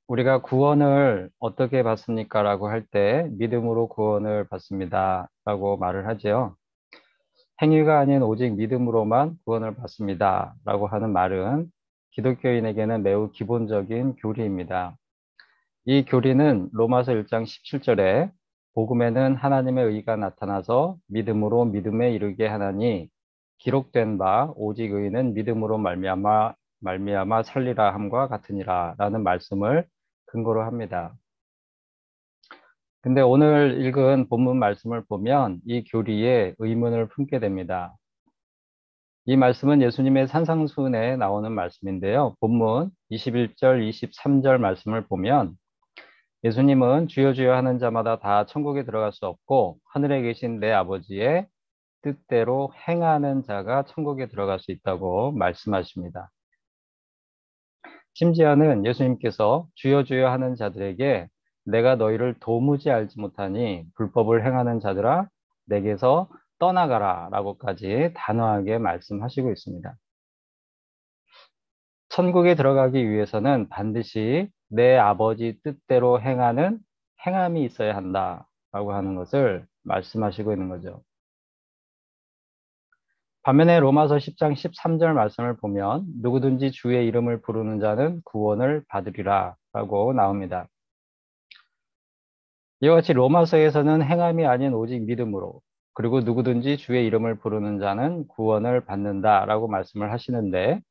우리가 구원을 어떻게 받습니까? 라고 할 때 믿음으로 구원을 받습니다. 라고 말을 하죠. 행위가 아닌 오직 믿음으로만 구원을 받습니다. 라고 하는 말은 기독교인에게는 매우 기본적인 교리입니다. 이 교리는 로마서 1장 17절에 복음에는 하나님의 의가 나타나서 믿음으로 믿음에 이르게 하나니 기록된 바 오직 의인은 믿음으로 말미암아 살리라 함과 같으니라 라는 말씀을 근거로 합니다. 근데 오늘 읽은 본문 말씀을 보면 이 교리에 의문을 품게 됩니다. 이 말씀은 예수님의 산상수훈에 나오는 말씀인데요. 본문 21절, 23절 말씀을 보면 예수님은 주여 주여 하는 자마다 다 천국에 들어갈 수 없고 하늘에 계신 내 아버지의 뜻대로 행하는 자가 천국에 들어갈 수 있다고 말씀하십니다. 심지어는 예수님께서 주여 주여 하는 자들에게 내가 너희를 도무지 알지 못하니 불법을 행하는 자들아 내게서 떠나가라 라고까지 단호하게 말씀하시고 있습니다. 천국에 들어가기 위해서는 반드시 내 아버지 뜻대로 행하는 행함이 있어야 한다라고 하는 것을 말씀하시고 있는 거죠. 반면에 로마서 10장 13절 말씀을 보면 누구든지 주의 이름을 부르는 자는 구원을 받으리라 라고 나옵니다. 이와 같이 로마서에서는 행함이 아닌 오직 믿음으로 그리고 누구든지 주의 이름을 부르는 자는 구원을 받는다라고 말씀을 하시는데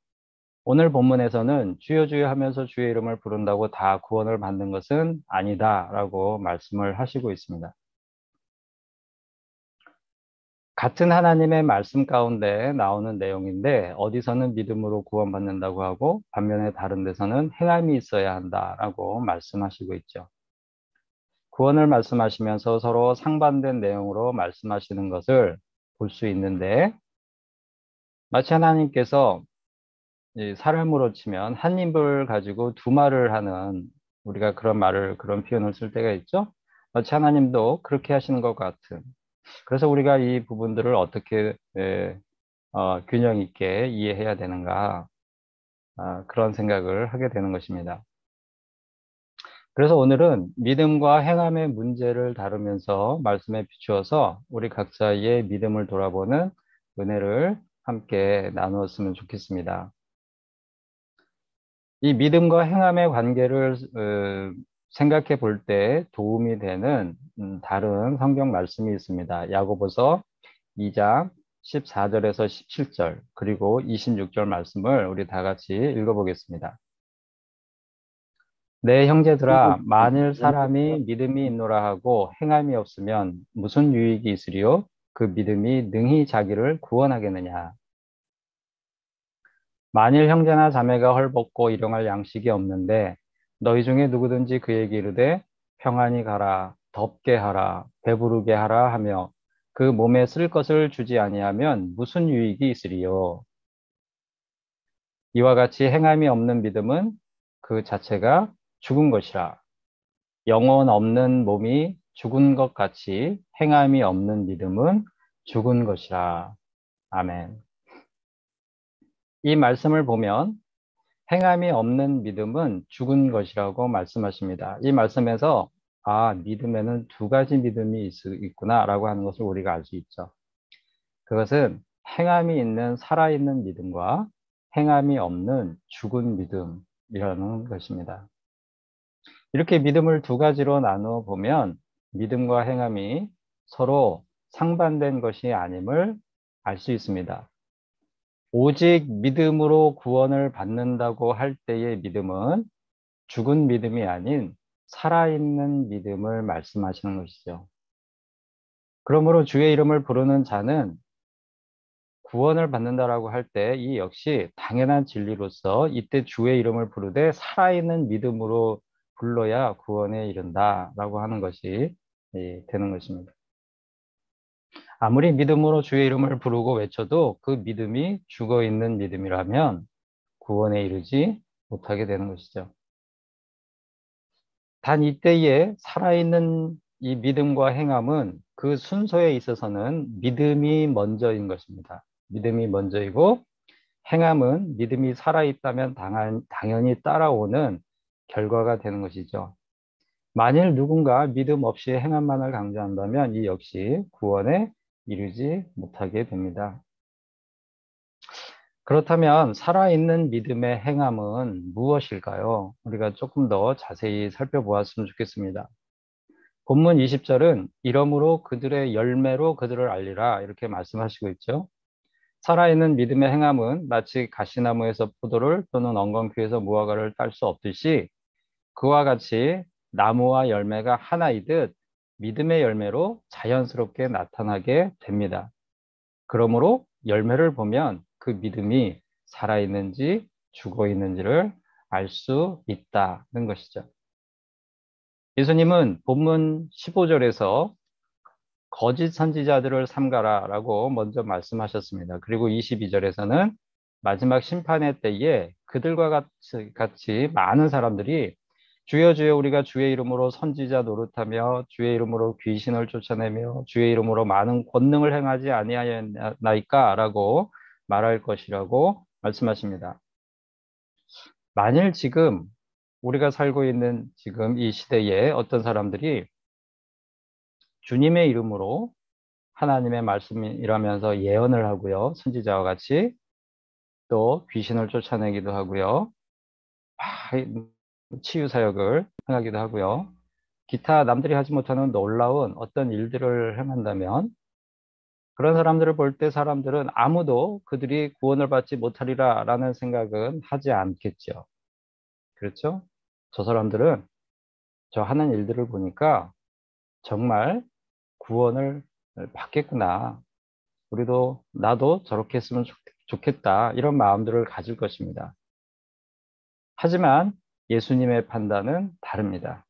오늘 본문에서는 주여 주여 하면서 주의 이름을 부른다고 다 구원을 받는 것은 아니다라고 말씀을 하시고 있습니다. 같은 하나님의 말씀 가운데 나오는 내용인데 어디서는 믿음으로 구원받는다고 하고 반면에 다른 데서는 행함이 있어야 한다라고 말씀하시고 있죠. 구원을 말씀하시면서 서로 상반된 내용으로 말씀하시는 것을 볼 수 있는데 마치 하나님께서 이 사람으로 치면 한 입을 가지고 두 말을 하는 우리가 그런 표현을 쓸 때가 있죠. 마치 하나님도 그렇게 하시는 것 같은. 그래서 우리가 이 부분들을 어떻게 균형 있게 이해해야 되는가 그런 생각을 하게 되는 것입니다. 그래서 오늘은 믿음과 행함의 문제를 다루면서 말씀에 비추어서 우리 각자의 믿음을 돌아보는 은혜를 함께 나누었으면 좋겠습니다. 이 믿음과 행함의 관계를 생각해 볼 때 도움이 되는 다른 성경 말씀이 있습니다. 야고보서 2장 14절에서 17절 그리고 26절 말씀을 우리 다 같이 읽어보겠습니다. 내 형제들아 만일 사람이 믿음이 있노라 하고 행함이 없으면 무슨 유익이 있으리요? 그 믿음이 능히 자기를 구원하겠느냐? 만일 형제나 자매가 헐벗고 일용할 양식이 없는데 너희 중에 누구든지 그에게 이르되 평안히 가라 덥게 하라 배부르게 하라 하며 그 몸에 쓸 것을 주지 아니하면 무슨 유익이 있으리요? 이와 같이 행함이 없는 믿음은 그 자체가 죽은 것이라. 영혼 없는 몸이 죽은 것 같이 행함이 없는 믿음은 죽은 것이라. 아멘. 이 말씀을 보면 행함이 없는 믿음은 죽은 것이라고 말씀하십니다. 이 말씀에서 믿음에는 두 가지 믿음이 있구나라고 하는 것을 우리가 알 수 있죠. 그것은 행함이 있는 살아있는 믿음과 행함이 없는 죽은 믿음이라는 것입니다. 이렇게 믿음을 두 가지로 나누어 보면 믿음과 행함이 서로 상반된 것이 아님을 알 수 있습니다. 오직 믿음으로 구원을 받는다고 할 때의 믿음은 죽은 믿음이 아닌 살아있는 믿음을 말씀하시는 것이죠. 그러므로 주의 이름을 부르는 자는 구원을 받는다라고 할 때 이 역시 당연한 진리로서 이때 주의 이름을 부르되 살아있는 믿음으로 불러야 구원에 이른다라고 하는 것이 되는 것입니다. 아무리 믿음으로 주의 이름을 부르고 외쳐도 그 믿음이 죽어 있는 믿음이라면 구원에 이르지 못하게 되는 것이죠. 단 이때에 살아있는 이 믿음과 행함은 그 순서에 있어서는 믿음이 먼저인 것입니다. 믿음이 먼저이고 행함은 믿음이 살아있다면 당연히 따라오는 결과가 되는 것이죠. 만일 누군가 믿음 없이 행함만을 강조한다면 이 역시 구원에 이르지 못하게 됩니다. 그렇다면 살아있는 믿음의 행함은 무엇일까요? 우리가 조금 더 자세히 살펴보았으면 좋겠습니다. 본문 20절은 이러므로 그들의 열매로 그들을 알리라 이렇게 말씀하시고 있죠. 살아있는 믿음의 행함은 마치 가시나무에서 포도를 또는 엉겅퀴에서 무화과를 딸 수 없듯이 그와 같이 나무와 열매가 하나이듯 믿음의 열매로 자연스럽게 나타나게 됩니다. 그러므로 열매를 보면 그 믿음이 살아있는지 죽어 있는지를 알 수 있다는 것이죠. 예수님은 본문 15절에서 거짓 선지자들을 삼가라라고 먼저 말씀하셨습니다. 그리고 22절에서는 마지막 심판의 때에 그들과 같이 많은 사람들이 주여 주여 우리가 주의 이름으로 선지자 노릇하며 주의 이름으로 귀신을 쫓아내며 주의 이름으로 많은 권능을 행하지 아니하였나이까라고 말할 것이라고 말씀하십니다. 만일 지금 우리가 살고 있는 지금 이 시대에 어떤 사람들이 주님의 이름으로 하나님의 말씀이라면서 예언을 하고요. 선지자와 같이 또 귀신을 쫓아내기도 하고요. 치유 사역을 행하기도 하고요. 기타 남들이 하지 못하는 놀라운 어떤 일들을 행한다면 그런 사람들을 볼 때 사람들은 아무도 그들이 구원을 받지 못하리라 라는 생각은 하지 않겠죠. 그렇죠? 저 사람들은 저 하는 일들을 보니까 정말 구원을 받겠구나. 우리도 나도 저렇게 했으면 좋겠다. 이런 마음들을 가질 것입니다. 하지만 예수님의 판단은 다릅니다.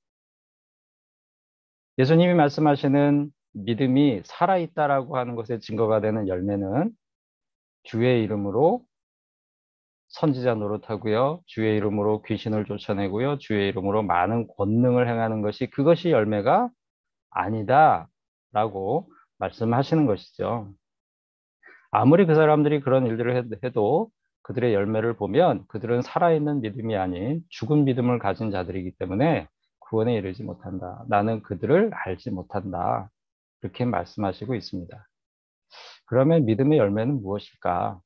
예수님이 말씀하시는 믿음이 살아있다라고 하는 것의 증거가 되는 열매는 주의 이름으로 선지자 노릇하고요. 주의 이름으로 귀신을 쫓아내고요. 주의 이름으로 많은 권능을 행하는 것이 그것이 열매가 아니다라고 말씀하시는 것이죠. 아무리 그 사람들이 그런 일들을 해도 그들의 열매를 보면 그들은 살아있는 믿음이 아닌 죽은 믿음을 가진 자들이기 때문에 구원에 이르지 못한다. 나는 그들을 알지 못한다. 그렇게 말씀하시고 있습니다. 그러면 믿음의 열매는 무엇일까?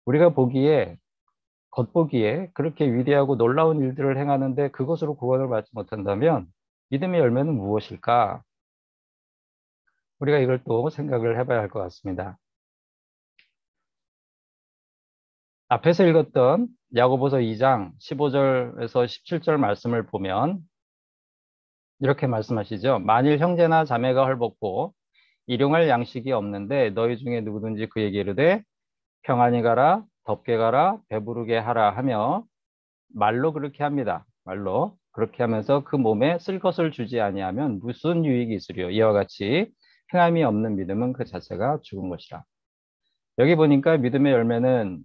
우리가 보기에 겉보기에 그렇게 위대하고 놀라운 일들을 행하는데 그것으로 구원을 받지 못한다면 믿음의 열매는 무엇일까? 우리가 이걸 또 생각을 해봐야 할 것 같습니다. 앞에서 읽었던 야고보서 2장 15절에서 17절 말씀을 보면 이렇게 말씀하시죠. 만일 형제나 자매가 헐벗고 일용할 양식이 없는데 너희 중에 누구든지 그에게 이르되 평안히 가라, 덥게 가라, 배부르게 하라 하며 말로 그렇게 합니다. 말로 그렇게 하면서 그 몸에 쓸 것을 주지 아니하면 무슨 유익이 있으리요. 이와 같이 행함이 없는 믿음은 그 자체가 죽은 것이라. 여기 보니까 믿음의 열매는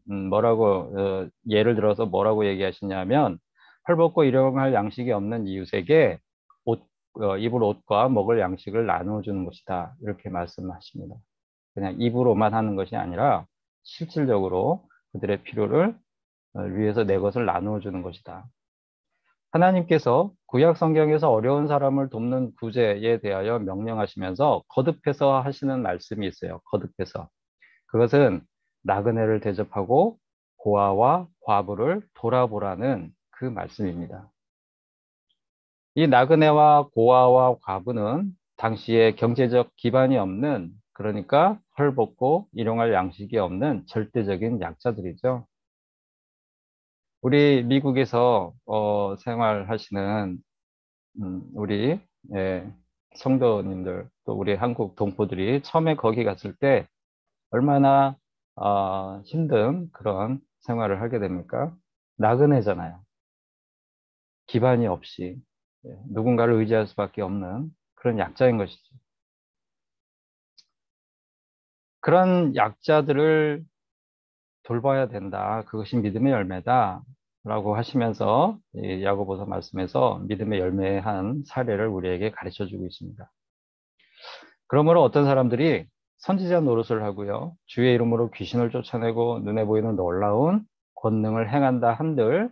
예를 들어서 뭐라고 얘기하시냐면 헐벗고 일용할 양식이 없는 이웃에게 입을 옷과 먹을 양식을 나누어 주는 것이다. 이렇게 말씀하십니다. 그냥 입으로만 하는 것이 아니라 실질적으로 그들의 필요를 위해서 내 것을 나누어 주는 것이다. 하나님께서 구약 성경에서 어려운 사람을 돕는 구제에 대하여 명령하시면서 거듭해서 하시는 말씀이 있어요. 거듭해서. 그것은 나그네를 대접하고 고아와 과부를 돌아보라는 그 말씀입니다. 이 나그네와 고아와 과부는 당시에 경제적 기반이 없는, 그러니까 헐벗고 일용할 양식이 없는 절대적인 약자들이죠. 우리 미국에서 생활하시는 우리 성도님들 또 우리 한국 동포들이 처음에 거기 갔을 때 얼마나 힘든 그런 생활을 하게 됩니까? 나그네잖아요. 기반이 없이 누군가를 의지할 수밖에 없는 그런 약자인 것이죠. 그런 약자들을 돌봐야 된다. 그것이 믿음의 열매다. 라고 하시면서 이 야고보서 말씀에서 믿음의 열매의 한 사례를 우리에게 가르쳐 주고 있습니다. 그러므로 어떤 사람들이 선지자 노릇을 하고요. 주의 이름으로 귀신을 쫓아내고 눈에 보이는 놀라운 권능을 행한다 한들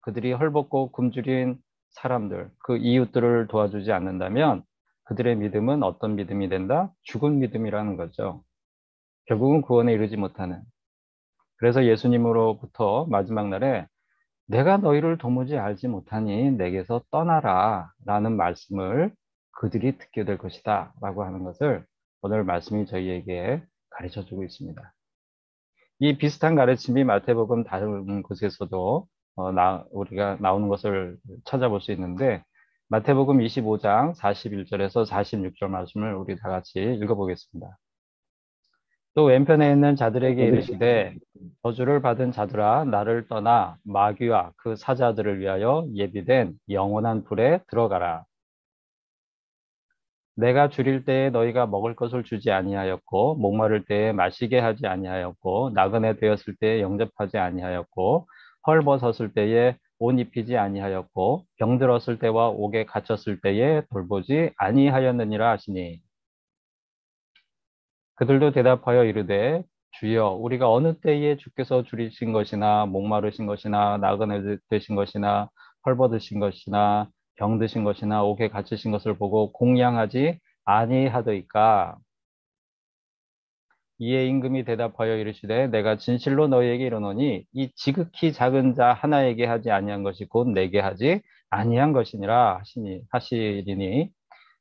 그들이 헐벗고 굶주린 사람들, 그 이웃들을 도와주지 않는다면 그들의 믿음은 어떤 믿음이 된다? 죽은 믿음이라는 거죠. 결국은 구원에 이르지 못하는. 그래서 예수님으로부터 마지막 날에 내가 너희를 도무지 알지 못하니 내게서 떠나라 라는 말씀을 그들이 듣게 될 것이다 라고 하는 것을 오늘 말씀이 저희에게 가르쳐 주고 있습니다. 이 비슷한 가르침이 마태복음 다른 곳에서도 우리가 나오는 것을 찾아볼 수 있는데 마태복음 25장 41절에서 46절 말씀을 우리 다 같이 읽어보겠습니다. 또 왼편에 있는 자들에게 이르시되 저주를 받은 자들아 나를 떠나 마귀와 그 사자들을 위하여 예비된 영원한 불에 들어가라. 내가 줄일 때에 너희가 먹을 것을 주지 아니하였고 목마를 때에 마시게 하지 아니하였고 나그네 되었을 때에 영접하지 아니하였고 헐벗었을 때에 옷 입히지 아니하였고 병들었을 때와 옥에 갇혔을 때에 돌보지 아니하였느니라 하시니 그들도 대답하여 이르되 주여 우리가 어느 때에 주께서 줄이신 것이나 목마르신 것이나 나그네 되신 것이나 헐벗으신 것이나 병드신 것이나 옥에 갇히신 것을 보고 공양하지 아니하더이까. 이에 임금이 대답하여 이르시되 내가 진실로 너희에게 이르노니 이 지극히 작은 자 하나에게 하지 아니한 것이 곧 내게 하지 아니한 것이니라 하시리니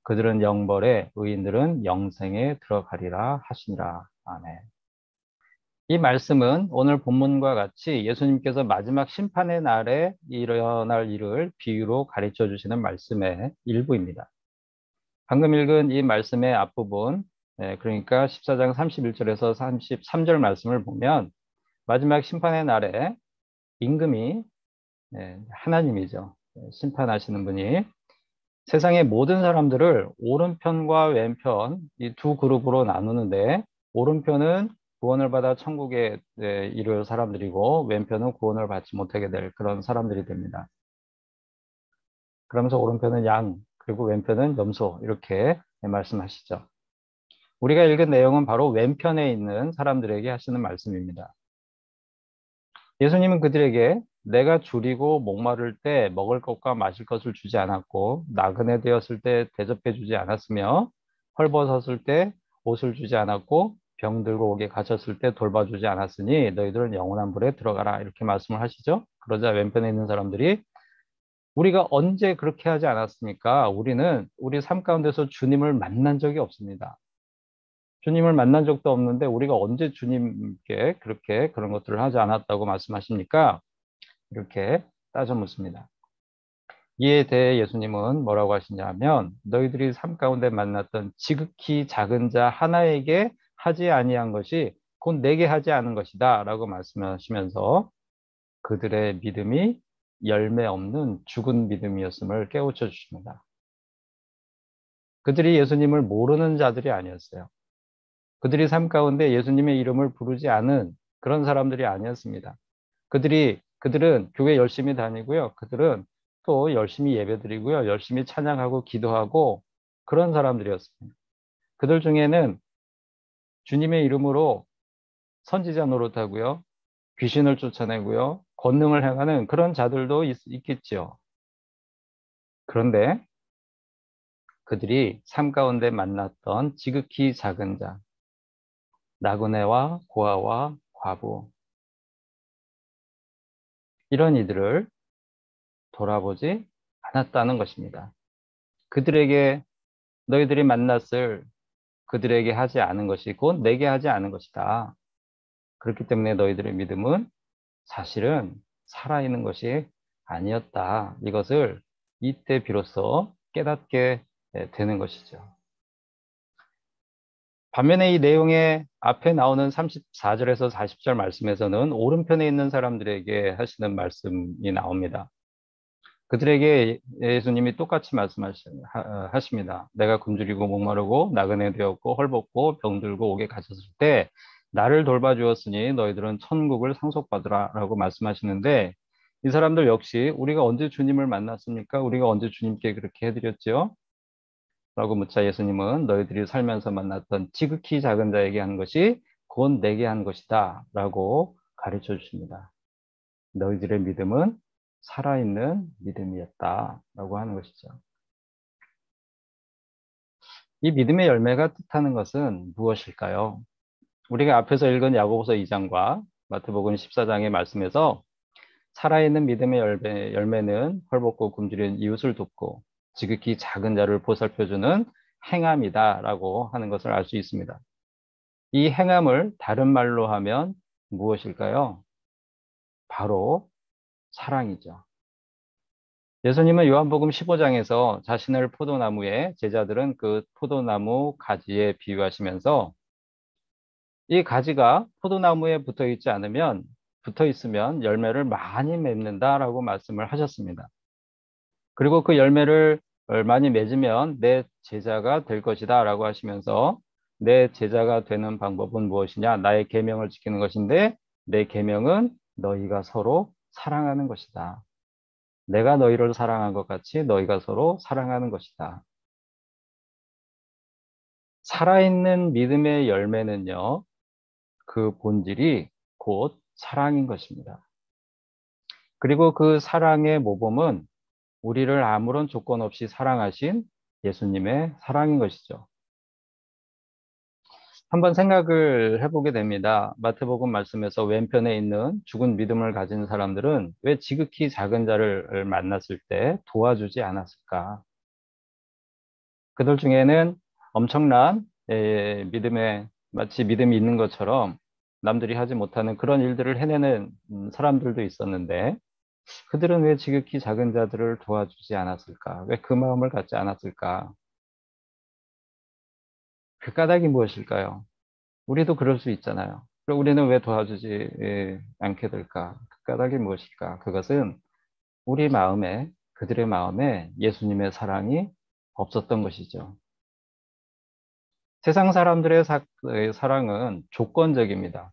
그들은 영벌에 의인들은 영생에 들어가리라 하시니라. 아멘. 이 말씀은 오늘 본문과 같이 예수님께서 마지막 심판의 날에 일어날 일을 비유로 가르쳐 주시는 말씀의 일부입니다. 방금 읽은 이 말씀의 앞부분, 그러니까 14장 31절에서 33절 말씀을 보면 마지막 심판의 날에 임금이 하나님이죠. 심판하시는 분이 세상의 모든 사람들을 오른편과 왼편 이 두 그룹으로 나누는데 오른편은 구원을 받아 천국에 이를 사람들이고 왼편은 구원을 받지 못하게 될 그런 사람들이 됩니다. 그러면서 오른편은 양 그리고 왼편은 염소 이렇게 말씀하시죠. 우리가 읽은 내용은 바로 왼편에 있는 사람들에게 하시는 말씀입니다. 예수님은 그들에게 내가 줄이고 목마를 때 먹을 것과 마실 것을 주지 않았고 나그네 되었을 때 대접해 주지 않았으며 헐벗었을 때 옷을 주지 않았고 병들고 옥에 갇혔을 때 돌봐주지 않았으니 너희들은 영원한 불에 들어가라 이렇게 말씀을 하시죠. 그러자 왼편에 있는 사람들이 우리가 언제 그렇게 하지 않았습니까? 우리는 우리 삶 가운데서 주님을 만난 적이 없습니다. 주님을 만난 적도 없는데 우리가 언제 주님께 그렇게 그런 것들을 하지 않았다고 말씀하십니까? 이렇게 따져 묻습니다. 이에 대해 예수님은 뭐라고 하시냐면 너희들이 삶 가운데 만났던 지극히 작은 자 하나에게 하지 아니한 것이 곧 내게 하지 않은 것이다 라고 말씀하시면서 그들의 믿음이 열매 없는 죽은 믿음이었음을 깨우쳐 주십니다. 그들이 예수님을 모르는 자들이 아니었어요. 그들이 삶 가운데 예수님의 이름을 부르지 않은 그런 사람들이 아니었습니다. 그들은 교회 열심히 다니고요. 그들은 또 열심히 예배드리고요. 열심히 찬양하고 기도하고 그런 사람들이었습니다. 그들 중에는 주님의 이름으로 선지자 노릇하고요. 귀신을 쫓아내고요. 권능을 행하는 그런 자들도 있겠죠. 그런데 그들이 삶 가운데 만났던 지극히 작은 자, 나그네와 고아와 과부, 이런 이들을 돌아보지 않았다는 것입니다. 그들에게 너희들이 만났을 그들에게 하지 않은 것이 곧 내게 하지 않은 것이다. 그렇기 때문에 너희들의 믿음은 사실은 살아있는 것이 아니었다. 이것을 이때 비로소 깨닫게 되는 것이죠. 반면에 이 내용의 앞에 나오는 34절에서 40절 말씀에서는 오른편에 있는 사람들에게 하시는 말씀이 나옵니다. 그들에게 예수님이 똑같이 말씀하십니다. 내가 굶주리고 목마르고 나그네 되었고 헐벗고 병들고 옥에 갇혔을 때 나를 돌봐주었으니 너희들은 천국을 상속받으라 라고 말씀하시는데 이 사람들 역시 우리가 언제 주님을 만났습니까? 우리가 언제 주님께 그렇게 해드렸죠? 라고 묻자 예수님은 너희들이 살면서 만났던 지극히 작은 자에게 한 것이 곧 내게 한 것이다 라고 가르쳐 주십니다. 너희들의 믿음은 살아있는 믿음이었다라고 하는 것이죠. 이 믿음의 열매가 뜻하는 것은 무엇일까요? 우리가 앞에서 읽은 야고보서 2장과 마태복음 14장의 말씀에서 살아있는 믿음의 열매는 헐벗고 굶주린 이웃을 돕고 지극히 작은 자를 보살펴주는 행함이다라고 하는 것을 알 수 있습니다. 이 행함을 다른 말로 하면 무엇일까요? 바로 사랑이죠. 예수님은 요한복음 15장에서 자신을 포도나무에 제자들은 그 포도나무 가지에 비유하시면서 이 가지가 포도나무에 붙어 있으면 열매를 많이 맺는다라고 말씀을 하셨습니다. 그리고 그 열매를 많이 맺으면 내 제자가 될 것이다라고 하시면서 내 제자가 되는 방법은 무엇이냐? 나의 계명을 지키는 것인데 내 계명은 너희가 서로 사랑하는 것이다. 내가 너희를 사랑한 것 같이 너희가 서로 사랑하는 것이다. 살아있는 믿음의 열매는요, 그 본질이 곧 사랑인 것입니다. 그리고 그 사랑의 모범은 우리를 아무런 조건 없이 사랑하신 예수님의 사랑인 것이죠. 한번 생각을 해보게 됩니다. 마태복음 말씀에서 왼편에 있는 죽은 믿음을 가진 사람들은 왜 지극히 작은 자를 만났을 때 도와주지 않았을까? 그들 중에는 엄청난 믿음에 마치 믿음이 있는 것처럼 남들이 하지 못하는 그런 일들을 해내는 사람들도 있었는데 그들은 왜 지극히 작은 자들을 도와주지 않았을까? 왜 그 마음을 갖지 않았을까? 그 까닭이 무엇일까요? 우리도 그럴 수 있잖아요. 그럼 우리는 왜 도와주지 않게 될까? 그 까닭이 무엇일까? 그것은 우리 마음에, 그들의 마음에 예수님의 사랑이 없었던 것이죠. 세상 사람들의 사랑은 조건적입니다.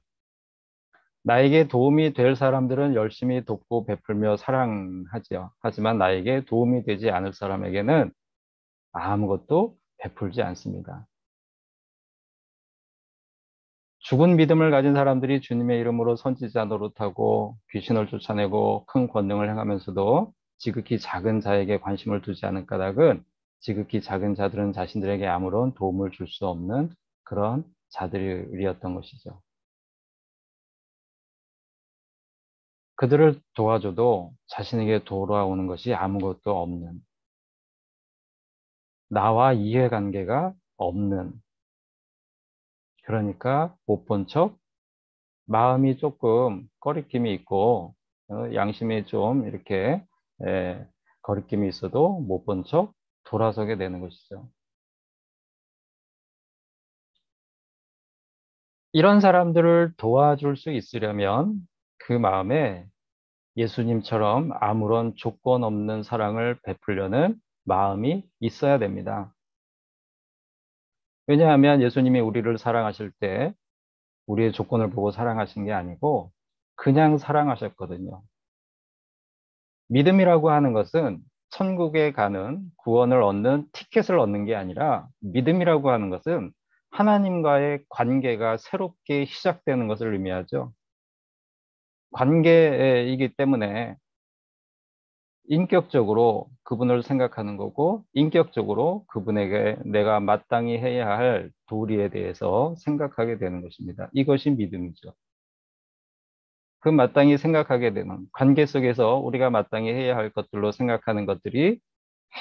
나에게 도움이 될 사람들은 열심히 돕고 베풀며 사랑하지요. 하지만 나에게 도움이 되지 않을 사람에게는 아무것도 베풀지 않습니다. 죽은 믿음을 가진 사람들이 주님의 이름으로 선지자 노릇하고 귀신을 쫓아내고 큰 권능을 행하면서도 지극히 작은 자에게 관심을 두지 않은 까닭은 지극히 작은 자들은 자신들에게 아무런 도움을 줄 수 없는 그런 자들이었던 것이죠. 그들을 도와줘도 자신에게 돌아오는 것이 아무것도 없는, 나와 이해관계가 없는, 그러니까 못 본 척, 마음이 조금 꺼리낌이 있고, 양심이 좀 이렇게, 에, 거리낌이 있어도 못 본 척 돌아서게 되는 것이죠. 이런 사람들을 도와줄 수 있으려면 그 마음에 예수님처럼 아무런 조건 없는 사랑을 베풀려는 마음이 있어야 됩니다. 왜냐하면 예수님이 우리를 사랑하실 때 우리의 조건을 보고 사랑하신 게 아니고 그냥 사랑하셨거든요. 믿음이라고 하는 것은 천국에 가는 구원을 얻는 티켓을 얻는 게 아니라 믿음이라고 하는 것은 하나님과의 관계가 새롭게 시작되는 것을 의미하죠. 관계이기 때문에 인격적으로 그분을 생각하는 거고 인격적으로 그분에게 내가 마땅히 해야 할 도리에 대해서 생각하게 되는 것입니다. 이것이 믿음이죠. 그 마땅히 생각하게 되는 관계 속에서 우리가 마땅히 해야 할 것들로 생각하는 것들이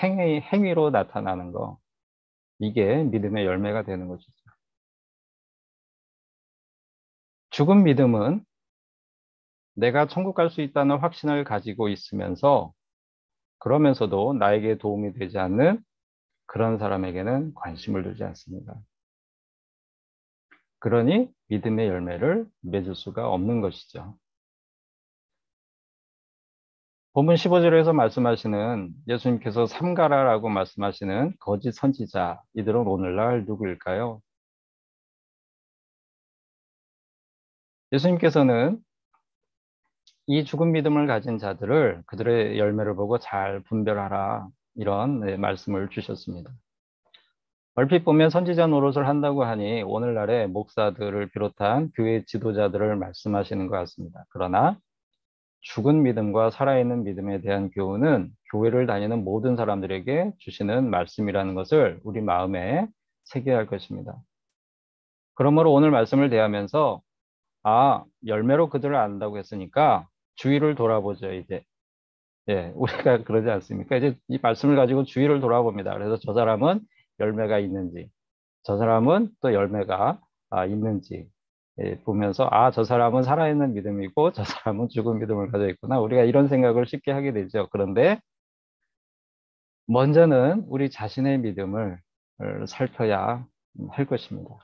행위로 나타나는 거. 이게 믿음의 열매가 되는 것이죠. 죽은 믿음은 내가 천국 갈 수 있다는 확신을 가지고 있으면서 그러면서도 나에게 도움이 되지 않는 그런 사람에게는 관심을 두지 않습니다. 그러니 믿음의 열매를 맺을 수가 없는 것이죠. 본문 15절에서 말씀하시는 예수님께서 삼가라라고 말씀하시는 거짓 선지자, 이들은 오늘날 누구일까요? 예수님께서는 이 죽은 믿음을 가진 자들을 그들의 열매를 보고 잘 분별하라 이런 말씀을 주셨습니다. 얼핏 보면 선지자 노릇을 한다고 하니 오늘날의 목사들을 비롯한 교회 지도자들을 말씀하시는 것 같습니다. 그러나 죽은 믿음과 살아있는 믿음에 대한 교훈은 교회를 다니는 모든 사람들에게 주시는 말씀이라는 것을 우리 마음에 새겨야 할 것입니다. 그러므로 오늘 말씀을 대하면서 열매로 그들을 안다고 했으니까 주위를 돌아보죠, 이제. 예, 우리가 그러지 않습니까? 이제 이 말씀을 가지고 주위를 돌아봅니다. 그래서 저 사람은 열매가 있는지, 저 사람은 또 열매가 있는지 보면서 저 사람은 살아있는 믿음이고 저 사람은 죽은 믿음을 가지고 있구나. 우리가 이런 생각을 쉽게 하게 되죠. 그런데 먼저는 우리 자신의 믿음을 살펴야 할 것입니다.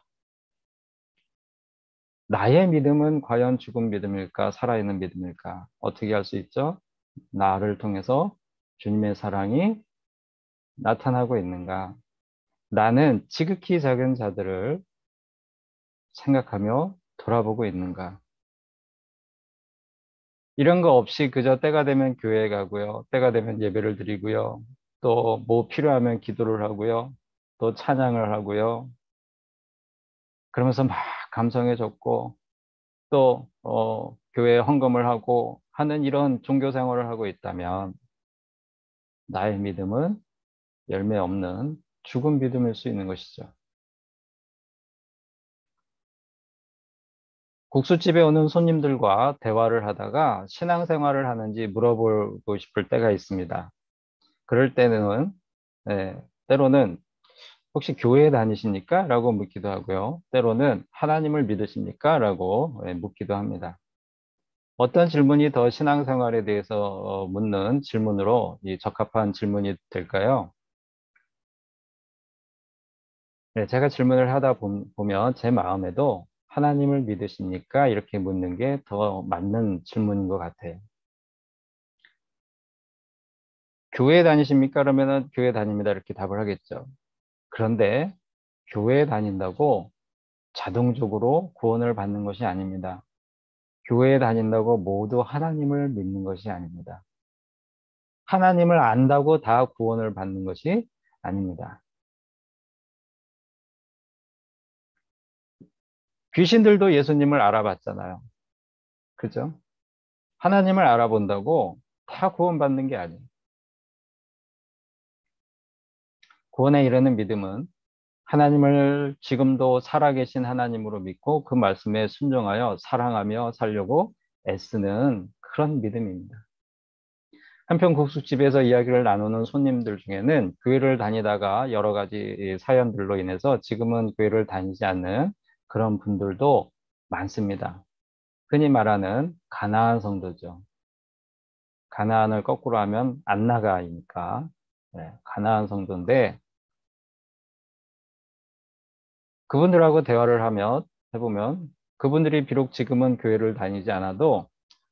나의 믿음은 과연 죽은 믿음일까, 살아있는 믿음일까? 어떻게 할 수 있죠? 나를 통해서 주님의 사랑이 나타나고 있는가? 나는 지극히 작은 자들을 생각하며 돌아보고 있는가? 이런 거 없이 그저 때가 되면 교회에 가고요. 때가 되면 예배를 드리고요. 또 뭐 필요하면 기도를 하고요. 또 찬양을 하고요. 그러면서 막 감성에 젖고 또 교회에 헌금을 하고 하는 이런 종교 생활을 하고 있다면 나의 믿음은 열매 없는 죽은 믿음일 수 있는 것이죠. 국수집에 오는 손님들과 대화를 하다가 신앙생활을 하는지 물어보고 싶을 때가 있습니다. 그럴 때는 때로는 혹시 교회에 다니십니까? 라고 묻기도 하고요. 때로는 하나님을 믿으십니까? 라고 묻기도 합니다. 어떤 질문이 더 신앙생활에 대해서 묻는 질문으로 적합한 질문이 될까요? 네, 제가 질문을 하다 보면 제 마음에도 하나님을 믿으십니까? 이렇게 묻는 게 더 맞는 질문인 것 같아요. 교회 다니십니까? 그러면은 교회 다닙니다. 이렇게 답을 하겠죠. 그런데 교회에 다닌다고 자동적으로 구원을 받는 것이 아닙니다. 교회에 다닌다고 모두 하나님을 믿는 것이 아닙니다. 하나님을 안다고 다 구원을 받는 것이 아닙니다. 귀신들도 예수님을 알아봤잖아요. 그죠? 하나님을 알아본다고 다 구원받는 게 아니에요. 구원에 이르는 믿음은 하나님을 지금도 살아계신 하나님으로 믿고 그 말씀에 순종하여 사랑하며 살려고 애쓰는 그런 믿음입니다. 한편 국수집에서 이야기를 나누는 손님들 중에는 교회를 다니다가 여러 가지 사연들로 인해서 지금은 교회를 다니지 않는 그런 분들도 많습니다. 흔히 말하는 가나안 성도죠. 가나안을 거꾸로 하면 안나가이니까 가나안 성도인데 그분들하고 대화를 해보면 그분들이 비록 지금은 교회를 다니지 않아도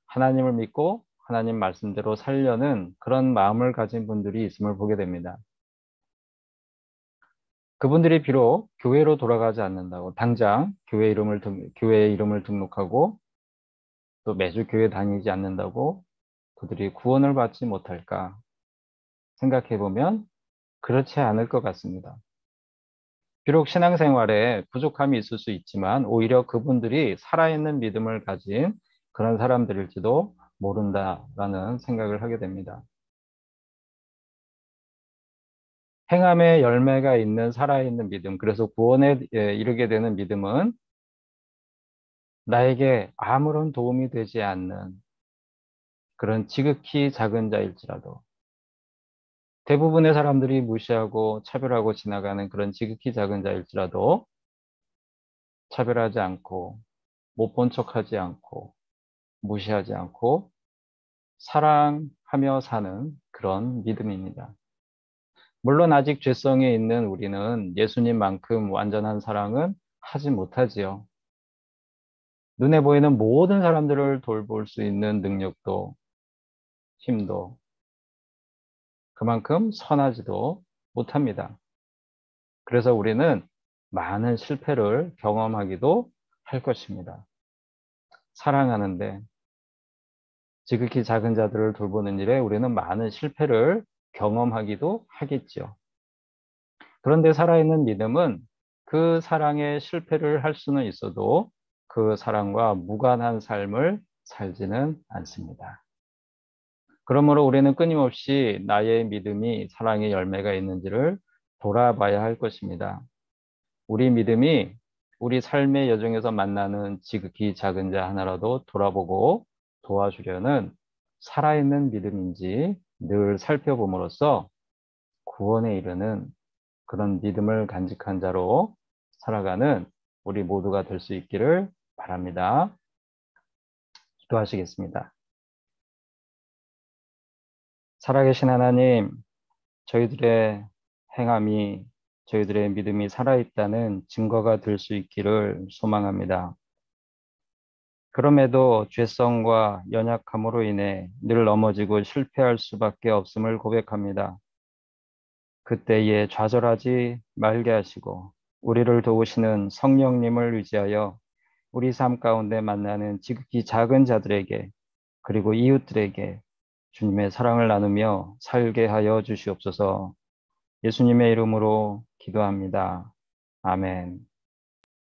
하나님을 믿고 하나님 말씀대로 살려는 그런 마음을 가진 분들이 있음을 보게 됩니다. 그분들이 비록 교회로 돌아가지 않는다고 당장 교회의 이름을 등록하고 또 매주 교회 다니지 않는다고 그들이 구원을 받지 못할까 생각해 보면 그렇지 않을 것 같습니다. 비록 신앙생활에 부족함이 있을 수 있지만 오히려 그분들이 살아있는 믿음을 가진 그런 사람들일지도 모른다라는 생각을 하게 됩니다. 행함의 열매가 있는 살아있는 믿음, 그래서 구원에 이르게 되는 믿음은 나에게 아무런 도움이 되지 않는 그런 지극히 작은 자일지라도 대부분의 사람들이 무시하고 차별하고 지나가는 그런 지극히 작은 자일지라도 차별하지 않고 못 본 척하지 않고 무시하지 않고 사랑하며 사는 그런 믿음입니다. 물론 아직 죄성에 있는 우리는 예수님만큼 완전한 사랑은 하지 못하지요. 눈에 보이는 모든 사람들을 돌볼 수 있는 능력도 힘도 그만큼 선하지도 못합니다. 그래서 우리는 많은 실패를 경험하기도 할 것입니다. 사랑하는데 지극히 작은 자들을 돌보는 일에 우리는 많은 실패를 경험하기도 하겠지요. 그런데 살아있는 믿음은 그 사랑에 실패를 할 수는 있어도 그 사랑과 무관한 삶을 살지는 않습니다. 그러므로 우리는 끊임없이 나의 믿음이 사랑의 열매가 있는지를 돌아봐야 할 것입니다. 우리 믿음이 우리 삶의 여정에서 만나는 지극히 작은 자 하나라도 돌아보고 도와주려는 살아있는 믿음인지 늘 살펴봄으로써 구원에 이르는 그런 믿음을 간직한 자로 살아가는 우리 모두가 될 수 있기를 바랍니다. 기도하시겠습니다. 살아계신 하나님, 저희들의 행함이 저희들의 믿음이 살아있다는 증거가 될 수 있기를 소망합니다. 그럼에도 죄성과 연약함으로 인해 늘 넘어지고 실패할 수밖에 없음을 고백합니다. 그때에 좌절하지 말게 하시고 우리를 도우시는 성령님을 의지하여 우리 삶 가운데 만나는 지극히 작은 자들에게 그리고 이웃들에게 주님의 사랑을 나누며 살게 하여 주시옵소서. 예수님의 이름으로 기도합니다. 아멘.